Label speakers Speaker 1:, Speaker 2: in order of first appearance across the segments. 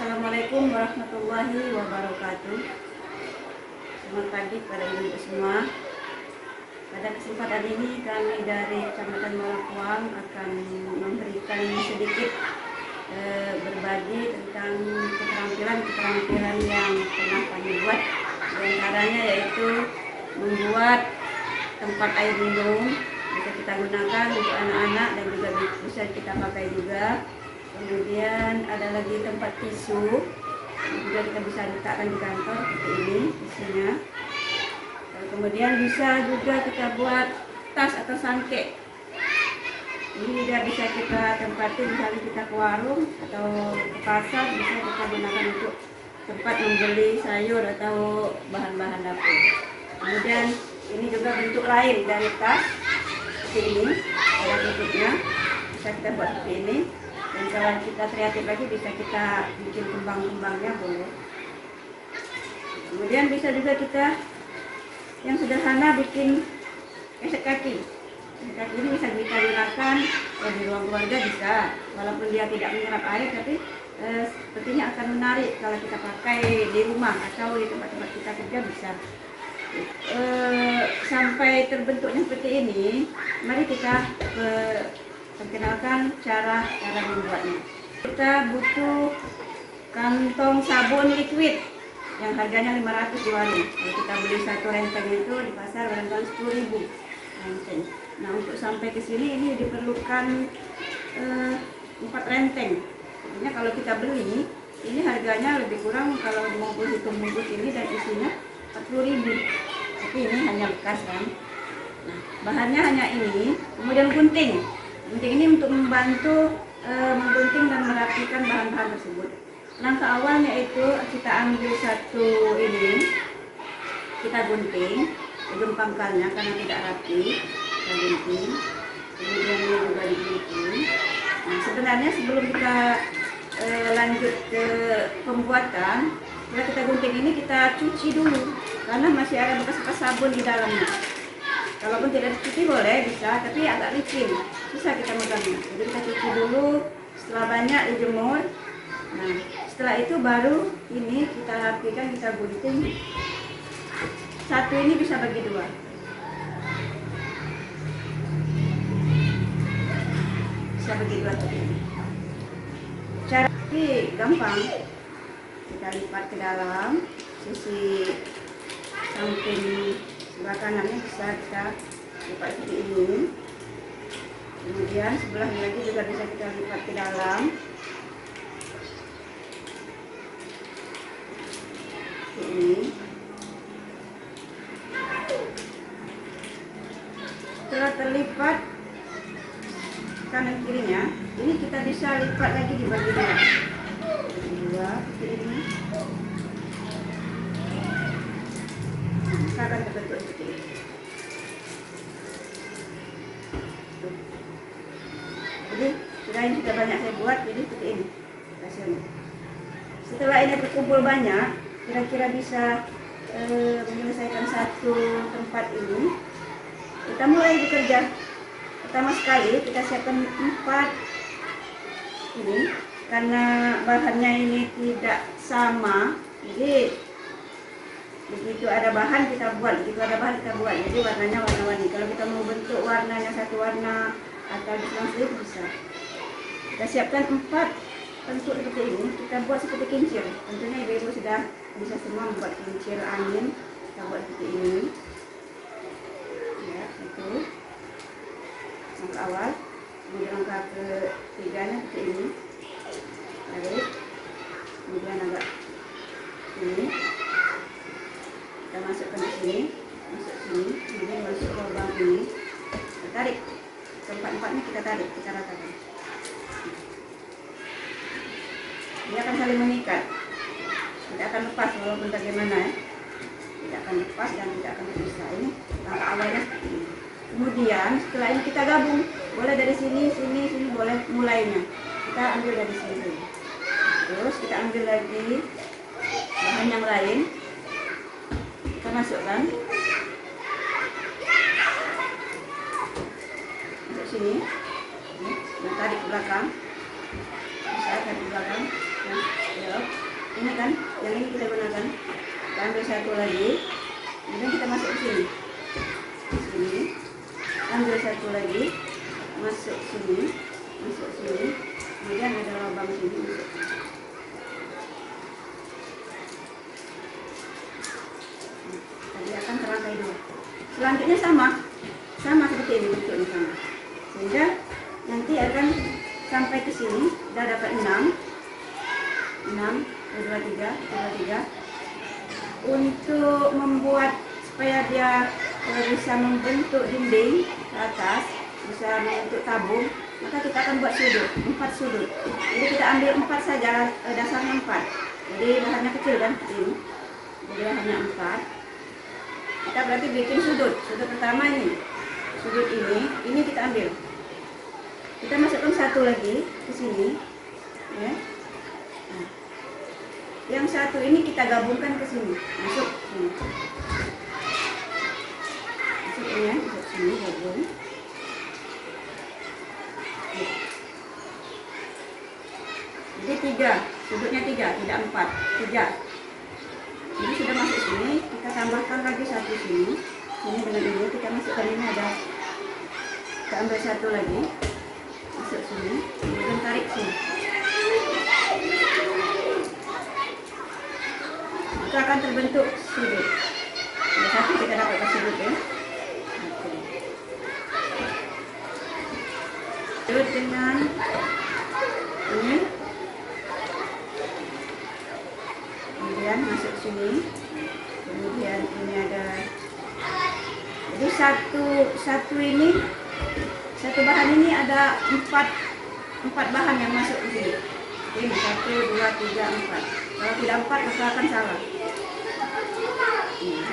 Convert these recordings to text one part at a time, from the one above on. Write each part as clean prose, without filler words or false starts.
Speaker 1: Assalamualaikum warahmatullahi wabarakatuh. Selamat pagi pada ibu semua. Pada kesempatan ini kami dari Kecamatan Marakuang akan memberikan sedikit berbagi tentang keterampilan yang pernah kami buat. Di antaranya yaitu membuat tempat air minum, bisa kita gunakan untuk anak-anak dan juga bisa kita pakai juga. Kemudian ada lagi tempat tisu, juga kita bisa letakkan di kantor seperti ini isinya. Kemudian bisa juga kita buat tas atau sangke. Ini juga bisa kita tempatin misalnya kita ke warung atau ke pasar, bisa kita gunakan untuk tempat membeli sayur atau bahan-bahan dapur. Kemudian ini juga bentuk lain dari tas seperti ini, ada tutupnya, bisa kita buat seperti ini. Dan kalau kita kreatif lagi bisa kita bikin kembang-kembangnya boleh. Kemudian bisa juga kita yang sederhana bikin gesek kaki. Gesek kaki ini bisa kita gunakan di ruang keluarga bisa, walaupun dia tidak menyerap air, tapi sepertinya akan menarik kalau kita pakai di rumah atau di tempat-tempat kita kerja bisa. Sampai terbentuknya seperti ini, mari kita perkenalkan cara membuatnya. Kita butuh kantong sabun liquid yang harganya 500 di warung. Kalau kita beli satu renteng itu di pasar barangkali 10.000 renteng. Nah, untuk sampai ke sini ini diperlukan 4 renteng. Sebenarnya kalau kita beli ini harganya lebih kurang, kalau bungkus ini dan isinya 40.000. Tapi ini hanya bekas kan. Nah, bahannya hanya ini, kemudian gunting. Gunting ini untuk membantu menggunting dan merapikan bahan-bahan tersebut. Langkah awalnya itu kita ambil satu ini, kita gunting ujung pangkalnya karena tidak rapi, kita gunting. Kemudian ini juga digunting. Nah, sebenarnya sebelum kita lanjut ke pembuatan, setelah kita gunting ini kita cuci dulu karena masih ada bekas-bekas sabun di dalamnya. Kalaupun tidak dicuci boleh, bisa, tapi agak licin, susah kita megangnya. Jadi kita cuci dulu, setelah banyak dijemur. Nah, setelah itu baru ini kita rapikan, kita gunting. Satu ini bisa bagi dua. Bisa bagi dua seperti ini. Cara ini gampang. Kita lipat ke dalam, sisi samping sebelah kanannya bisa kita lipat seperti ini. Kemudian sebelahnya lagi juga bisa kita lipat ke dalam. Ini. Setelah terlipat kanan kirinya, ini kita bisa lipat lagi di bagian dua seperti ini. Akan terbentuk seperti ini. Jadi sudah banyak saya buat, jadi seperti ini hasilnya. Setelah ini terkumpul banyak, kira-kira bisa menyelesaikan satu tempat ini. Kita mulai bekerja. Pertama sekali kita siapkan 4 ini, karena bahannya ini tidak sama, jadi begitu ada bahan kita buat, jadi warnanya warna-warni. Kalau kita mau bentuk warnanya satu warna atau diselang-seling bisa. Kita siapkan 4 bentuk seperti ini, kita buat seperti kincir. Tentunya ibu-ibu sudah bisa semua membuat kincir angin. Kita buat seperti ini. Ya, itu langkah awal. Kemudian langkah ketiganya seperti ini. Tarik. Kemudian agak ini. Kita masukkan di sini, masuk sini, kemudian masuk lubang ini, kita tarik, keempat-empatnya kita tarik, kita ratakan. Dia akan saling mengikat, tidak akan lepas walaupun bagaimana ya, tidak akan lepas dan tidak akan terpisah. Ini langkah awalnya seperti ini. Kemudian setelah ini kita gabung, boleh dari sini, boleh mulainya. Kita ambil dari sini, terus kita ambil lagi bahan yang lain. Kita masukkan masuk sini, tarik ke belakang, bisa tarik ke belakang. Nah, ya, ini kan yang ini kita gunakan. Kita ambil satu lagi, kemudian kita masuk ke sini. Sini, ambil satu lagi, masuk sini, kemudian ada lubang sini. Masuk. Tadi akan terangkai dua. Selanjutnya sama seperti ini bentuknya sama. Sehingga nanti akan sampai ke sini, sudah dapat 6, 23. Untuk membuat supaya dia bisa membentuk dinding ke atas, bisa membentuk tabung, maka kita akan buat sudut, 4 sudut. Jadi kita ambil 4 saja, dasarnya 4. Jadi bahannya kecil kan, ini. Jadi bahannya 4. Kita berarti bikin sudut pertama ini. Sudut ini kita ambil. Kita masukkan satu lagi ke sini, ya. Nah, yang satu ini kita gabungkan ke sini, masuk sini. Masuk ini ya, masuk sini gabung. Jadi 3, sudutnya 3, tidak 4, 3. Ini sudah masuk sini, kita tambahkan lagi satu sini. Ini dengan ini kita masukkan, ini ada. Kita ambil satu lagi, masuk sini, kemudian tarik sini. Maka akan terbentuk sudut. Ada satu kita dapat sudut ya. Sudut dengan ini. Kemudian masuk sini, kemudian ini ada. Jadi satu bahan ini ada 4 bahan yang masuk ke sini. Ini 1, 2, 3, 4. Kalau tidak 4 maka akan salah. Ini.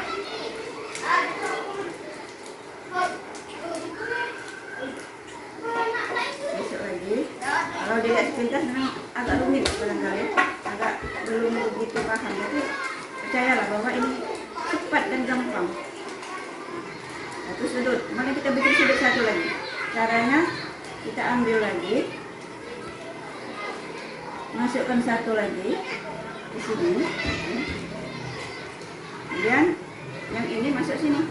Speaker 1: Masuk lagi. Kalau dilihat sepintas memang agak rumit barangkali, agak belum begitu paham. Tapi percayalah bahwa ini cepat dan gampang. Satu sudut, kemudian kita bikin sudut satu lagi. Caranya kita ambil lagi, masukkan satu lagi di sini. Kemudian yang ini masuk sini.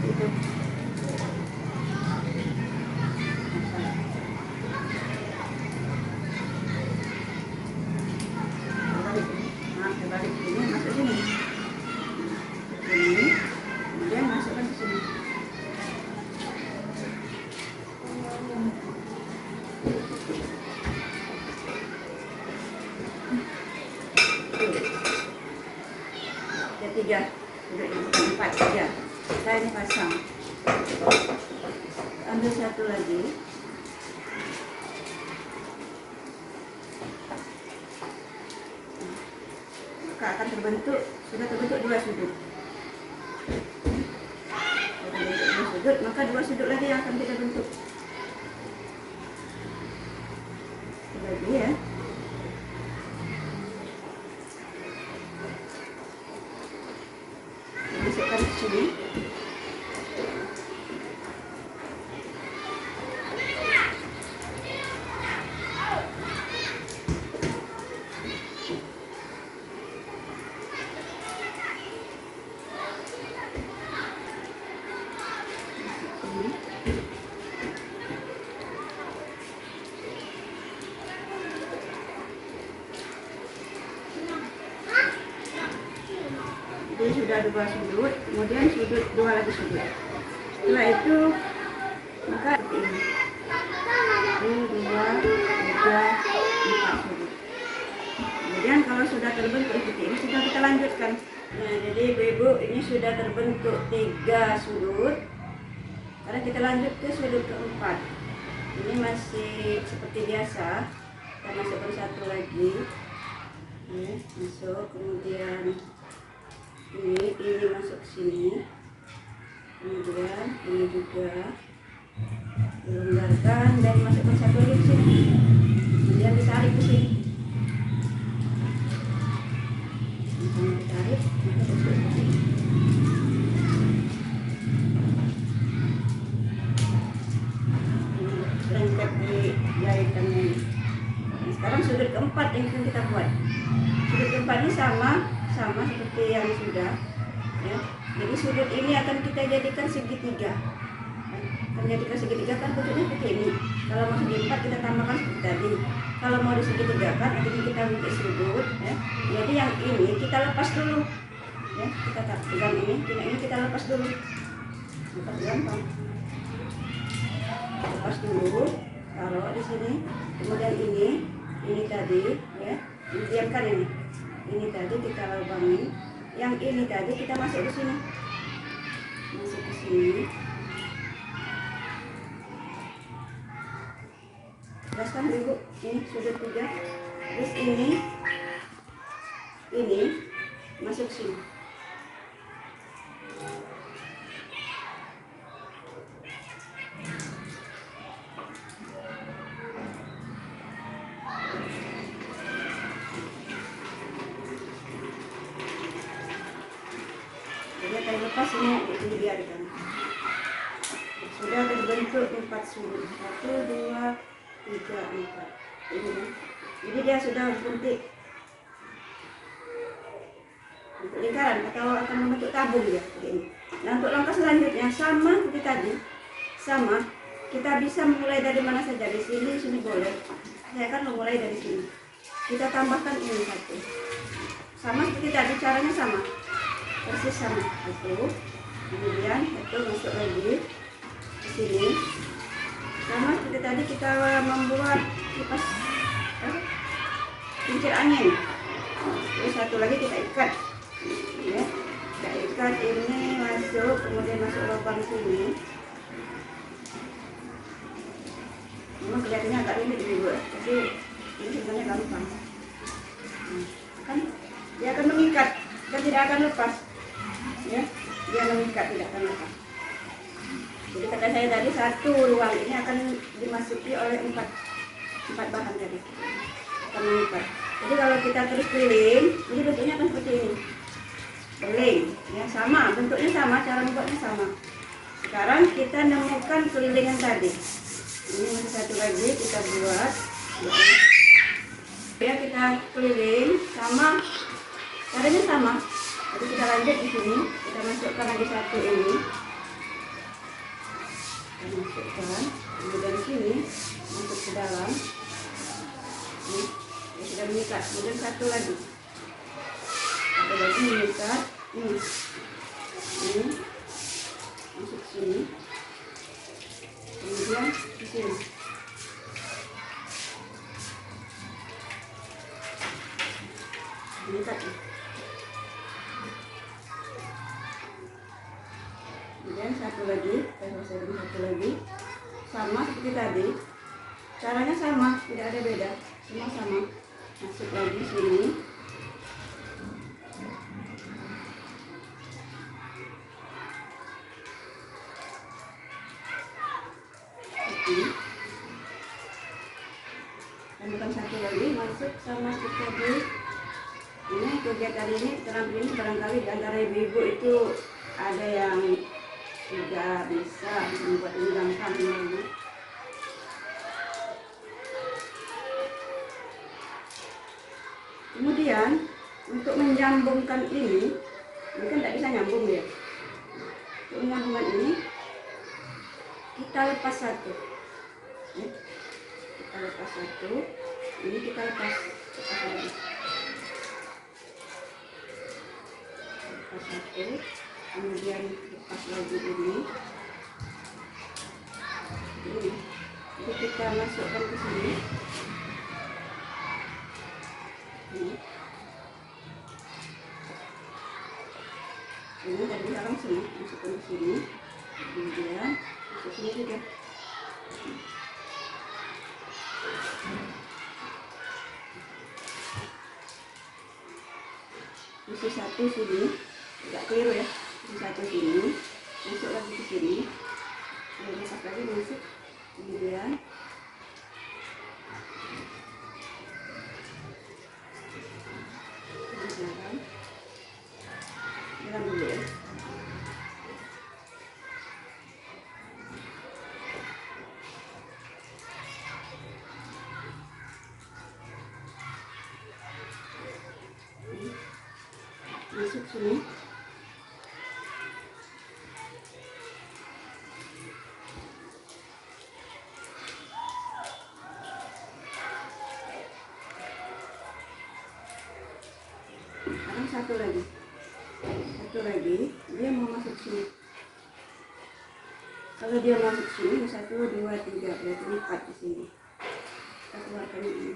Speaker 1: Itu. Balik ini masuk sini. Ini, kemudian masukkan ke sini. Ada 3, sudah ini 4, 3. Kita ini pasang. Ambil satu lagi. Maka akan sudah terbentuk 2 sudut. Maka 2 sudut lagi yang akan kita bentuk. Lagi ya. Masukkan ke sini. Jadi sudah 2 sudut, kemudian 2 lagi sudut. Setelah itu maka ini 1, 2, 3, 4 sudut. Kemudian kalau sudah terbentuk seperti ini, sudah kita lanjutkan. Nah, jadi ibu-ibu ini sudah terbentuk 3 sudut. Sekarang kita lanjut ke sudut keempat. Ini masih seperti biasa. Kita masukkan satu lagi. Ini masuk, kemudian ini masuk sini, kemudian ini juga dilonggarkan dan masukkan satu lagi ke sini, kemudian ditarik ke sini. Misalnya ditarik, maka masuk ke sini. Lengkap di jahitannya ini. keempat yang akan kita buat. Sudut keempat ini sama seperti yang sudah, ya. Jadi sudut ini akan kita jadikan segitiga. Akan jadikan segitiga kan bentuknya seperti ini. Kalau mau segi empat kita tambahkan seperti tadi. Kalau mau di segitiga kan artinya kita bikin sudut, ya. Jadi yang ini kita lepas dulu, ya. Kita pegang ini kita lepas dulu. Lepas gampang. Lepas dulu, taruh di sini. Kemudian ini tadi, ya. Diamkan ini. Ini tadi kita lubangin. Yang ini tadi kita masuk ke sini. Masuk ke sini. Jelaskan Ibu, ini sudut 3. Terus ini masuk sini. Jadi akan lepas ini dibiarkan. Sudah terbentuk 4 sudut. 1, 2, 3, 4. Ini. Jadi dia sudah bentuk lingkaran atau akan membentuk tabung ya. Ini. Nah untuk langkah selanjutnya sama seperti tadi, sama. Kita bisa mulai dari mana saja, di sini boleh. Saya akan memulai dari sini. Kita tambahkan ini satu. Sama seperti tadi, caranya sama. Persis sama. Satu. Kemudian satu masuk lagi di sini. Sama seperti tadi kita membuat kipas kincir angin. Terus satu lagi kita ikat. Ya. Kita ikat ini masuk, kemudian masuk lubang sini. Memang kelihatannya agak rumit juga, tapi ini sebenarnya gampang. Kan dia akan mengikat dan tidak akan lepas. Ya, dia mengikat tidak akan lepas. Jadi kata saya tadi satu ruang ini akan dimasuki oleh empat bahan tadi. Akan mengikat. Jadi kalau kita terus keliling, ini bentuknya akan seperti ini. Keliling, ya sama, bentuknya sama, cara membuatnya sama. Sekarang kita nemukan kelilingan tadi. Ini masih satu lagi kita buat. Ya kita keliling sama, caranya sama. Jadi kita lanjut di sini, kita masukkan lagi satu ini. Kita masukkan, kemudian sini masuk ke dalam. Ini ya sudah mengikat. Kemudian satu lagi. Satu lagi mengikat. Ini masuk sini. Kemudian di sini. Mengikat. Kemudian satu lagi, satu lagi, sama seperti tadi. Caranya sama, tidak ada beda, semua sama. Masuk lagi sini. Tambahkan satu lagi, masuk sama seperti tadi. Ini kegiatan ini terang ini barangkali di antara ibu-ibu itu ada yang tidak bisa membuat ini gampang ini. Kemudian untuk menyambungkan ini kan tidak bisa nyambung ya. Untuk menyambungkan ini kita lepas satu. Ya. Kita lepas satu. Ini kita lepas lagi. Lepas satu. Kemudian lepas lagi ini. Jadi kita masukkan ke sini. Ini dari langsung masukkan ke sini. Kemudian masuk sini juga. Isi satu sini, tidak keliru ya. Isi satu sini, masuk lagi ke sini. Lepas lagi masuk. Kemudian jalan dulu ya. masuk sini. Sekarang satu lagi dia mau masuk sini. Kalau dia masuk sini 1, 2, 3 berarti 4 di sini. Kita keluarkan ini.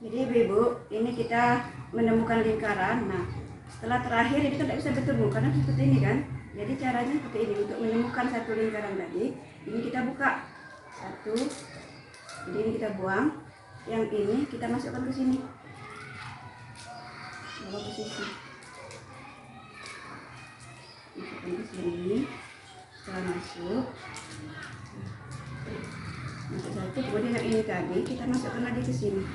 Speaker 1: Jadi ibu-ibu, ini kita menemukan lingkaran. Nah, setelah terakhir ini kan tidak bisa bertemu karena seperti ini kan. Jadi caranya seperti ini untuk menemukan satu lingkaran tadi. Ini kita buka satu, jadi ini kita buang. Yang ini kita masukkan ke sini. Bawa ke sisi. Masukkan ke sini. Setelah masuk satu, kemudian yang ini tadi kita masukkan lagi ke sini.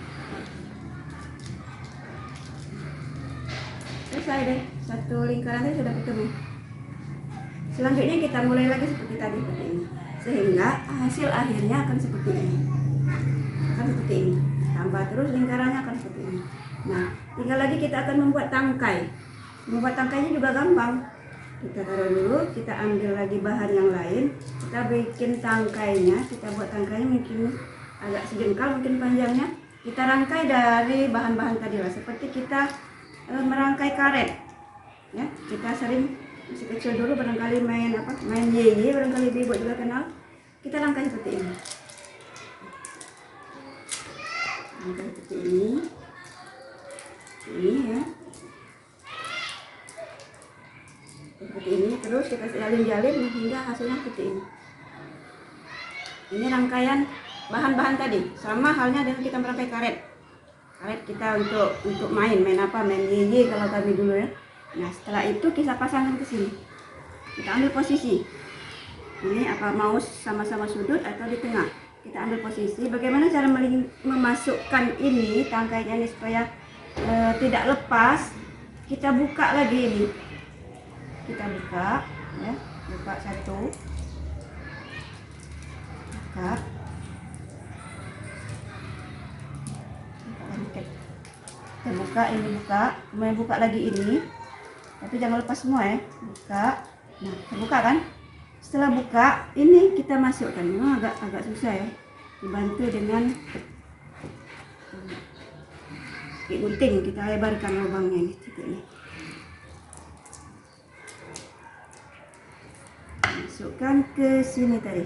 Speaker 1: Selesai deh, satu lingkaran sudah ketemu. Selanjutnya kita mulai lagi seperti tadi, seperti ini, sehingga hasil akhirnya akan seperti ini, tambah terus lingkarannya akan seperti ini. Nah, tinggal lagi kita akan membuat tangkai. Membuat tangkainya juga gampang. Kita taruh dulu, kita ambil lagi bahan yang lain, kita bikin tangkainya, kita buat tangkainya mungkin agak sejengkal mungkin panjangnya. Kita rangkai dari bahan-bahan tadi lah, seperti kita merangkai karet. Ya, kita sering masih kecil dulu barangkali main yeye, barangkali ibu juga kenal. Kita rangkai seperti ini. Rangkai seperti ini. Ini ya. Seperti ini, terus kita jalin-jalin hingga hasilnya seperti ini. Ini rangkaian bahan-bahan tadi, sama halnya dengan kita merangkai karet. Karet kita untuk main yeye kalau kami dulu ya. Nah, setelah itu kita pasangkan ke sini. Kita ambil posisi. Ini apa mau sama-sama sudut atau di tengah. Kita ambil posisi. Bagaimana cara memasukkan ini tangkainya ini supaya tidak lepas? Kita buka lagi ini. Kita buka, ya, buka satu, buka, kita buka ini, kemudian buka lagi ini, tapi jangan lepas semua ya, buka. Nah, terbuka kan? Setelah buka, ini kita masukkan. Memang agak susah ya, dibantu dengan gunting. Kita lebarkan lubangnya ini, seperti ini. Masukkan ke sini tadi.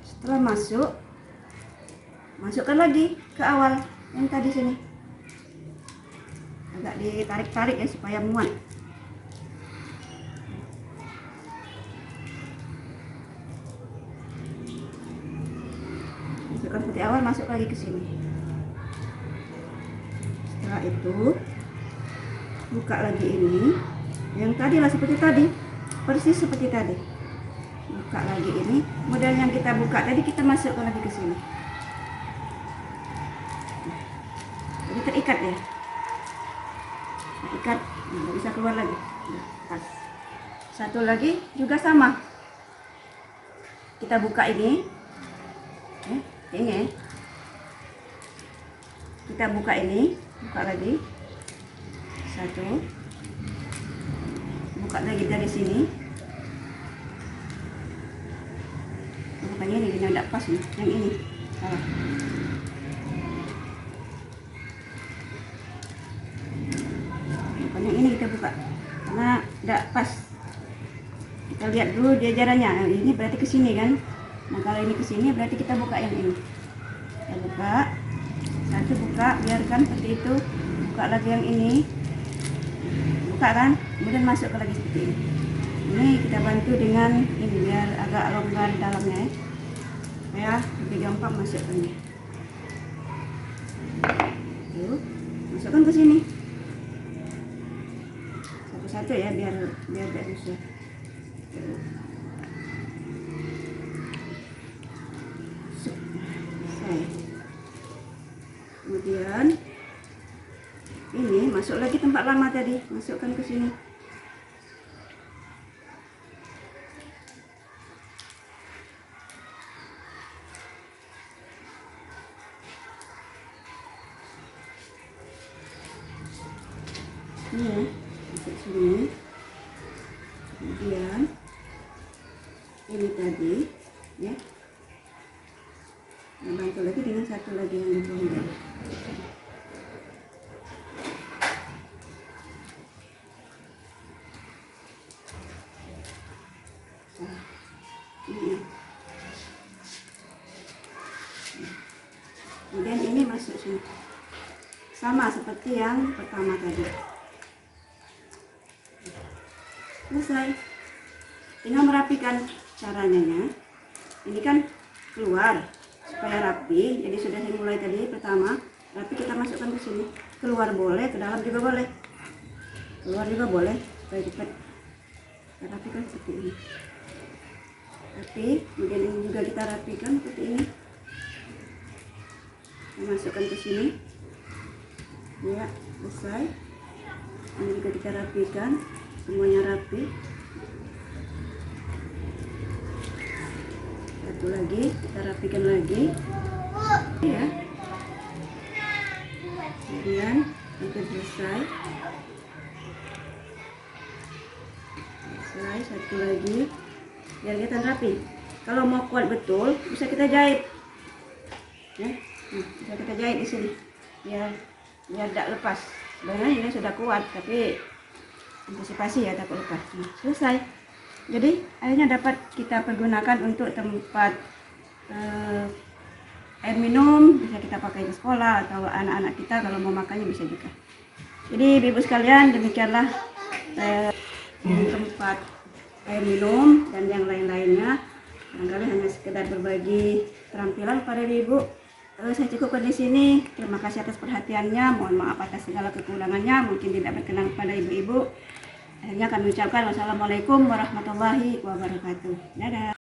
Speaker 1: Setelah masukkan lagi ke awal yang tadi sini. Agak ditarik-tarik ya supaya muat. Masukkan seperti awal, masuk lagi ke sini. Setelah itu buka lagi ini. Yang tadi lah seperti tadi, persis seperti tadi. Buka lagi ini, model yang kita buka tadi kita masukkan lagi ke sini. Jadi terikat ya, terikat, nggak bisa keluar lagi. Pas. Satu lagi juga sama. Kita buka ini, ini. Kita buka ini, buka lagi. Satu, buka lagi dari sini. Makanya ini tidak pas nih, yang ini salah. Makanya ini kita buka karena tidak pas. Kita lihat dulu dia jaraknya. Ini berarti ke sini kan. Nah, kalau ini ke sini berarti kita buka yang ini. Kita buka satu, buka, biarkan seperti itu. Buka lagi yang ini, buka kan, kemudian masuk ke lagi seperti ini. Ini kita bantu dengan ini biar agak longgar dalamnya ya. Ya, lebih gampang masukkannya. Tuh, masukkan ke sini. Satu-satu ya, biar tidak susah. Selesai. Kemudian ini masuk lagi tempat lama tadi, masukkan ke sini. ini ya, masuk sini. Kemudian ini tadi ya, nah, bantu lagi dengan satu lagi yang dibuang. Nah, ini ya. Kemudian ini masuk sini, sama seperti yang pertama tadi. Selesai. Tinggal merapikan caranya ya. Ini kan keluar supaya rapi. Jadi sudah saya mulai tadi pertama, rapi kita masukkan ke sini. Keluar boleh, ke dalam juga boleh. Keluar juga boleh supaya cepat. Kita rapikan seperti ini. Rapi, kemudian ini juga kita rapikan seperti ini. Kita masukkan ke sini. Ya, selesai. Ini juga kita rapikan. Semuanya rapi. Satu lagi kita rapikan lagi ya. Kemudian hampir selesai. Satu lagi biar kelihatan rapi. Kalau mau kuat betul bisa kita jahit ya. Bisa kita jahit di sini biar tidak lepas. Sebenarnya ini sudah kuat tapi antisipasi ya, takut lepas. Nah, selesai. Jadi airnya dapat kita pergunakan untuk tempat air minum, bisa kita pakai ke sekolah atau anak-anak kita kalau mau makannya bisa juga. Jadi ibu sekalian, demikianlah tempat air minum dan yang lain-lainnya. Barangkali hanya sekedar berbagi keterampilan pada ibu. Saya cukupkan di sini. Terima kasih atas perhatiannya. Mohon maaf atas segala kekurangannya. Mungkin tidak berkenan kepada ibu-ibu. Akhirnya kami ucapkan wassalamualaikum warahmatullahi wabarakatuh. Dadah.